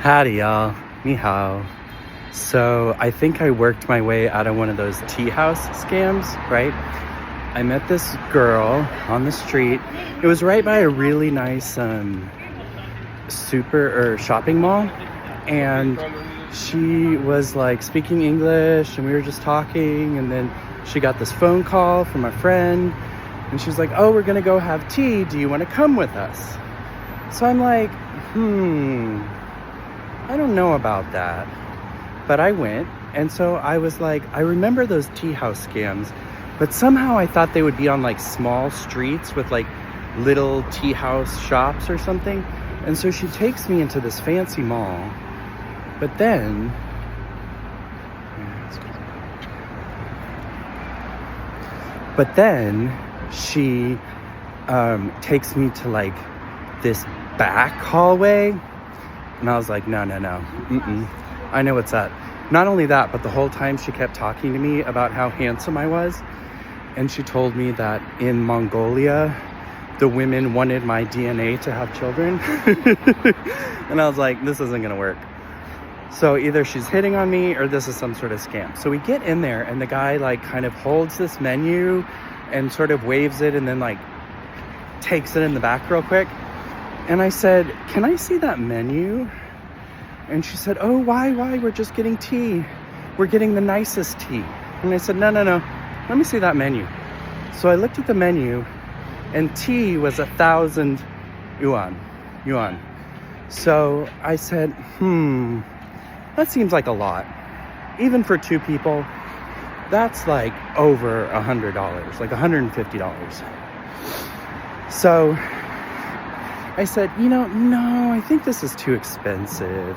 Howdy, y'all. Ni hao. So I think I worked my way out of one of those Teahouse scams, right? I met this girl on the street. It was right by a really nice shopping mall, and she was like speaking English, and we were just talking, and then she got this phone call from a friend, and she's like, "Oh, we're gonna go have tea. Do you want to come with us?" So I'm like, I don't know about that. But I went, and so I was like, I remember those tea house scams, but somehow I thought they would be on like small streets with like little tea house shops or something. And so she takes me into this fancy mall, but then she takes me to like this back hallway, and I was like, no, I know what's up. Not only that, but the whole time she kept talking to me about how handsome I was, and she told me that in Mongolia the women wanted my DNA to have children. And I was like, this isn't gonna work. So either she's hitting on me or this is some sort of scam. So we get in there, and the guy like kind of holds this menu and sort of waves it, and then like takes it in the back real quick. And I said, "Can I see that menu?" And she said, "Oh, why? We're just getting tea. We're getting the nicest tea." And I said, no. Let me see that menu. So I looked at the menu, and tea was 1,000 yuan. So I said, that seems like a lot. Even for two people, that's like over $100, like $150. So I said, no, I think this is too expensive.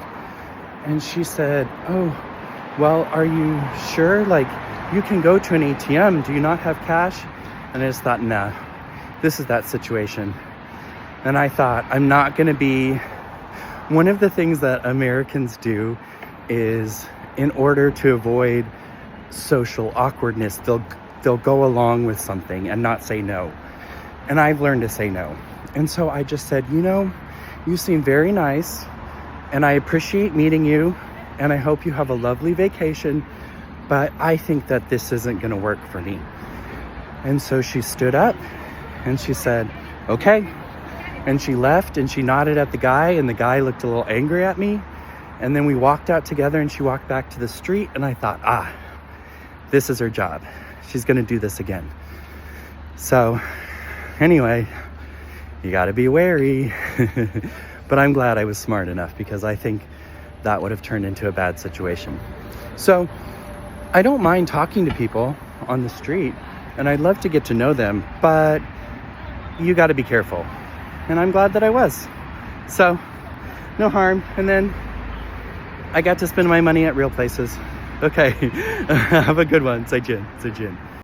And she said, "Oh, well, are you sure? Like, you can go to an ATM. Do you not have cash?" And I just thought, nah, this is that situation. And I thought, I'm not going to be... One of the things that Americans do is, in order to avoid social awkwardness, they'll go along with something and not say no. And I've learned to say no. And so I just said, you seem very nice, and I appreciate meeting you, and I hope you have a lovely vacation, but I think that this isn't going to work for me. And so she stood up, and she said, "Okay." And she left, and she nodded at the guy, and the guy looked a little angry at me. And then we walked out together, and she walked back to the street, and I thought, this is her job. She's going to do this again. So anyway, you got to be wary. But I'm glad I was smart enough, because I think that would have turned into a bad situation. So I don't mind talking to people on the street, and I'd love to get to know them, but you got to be careful. And I'm glad that I was. So no harm. And then I got to spend my money at real places. Okay. Have a good one. 再见.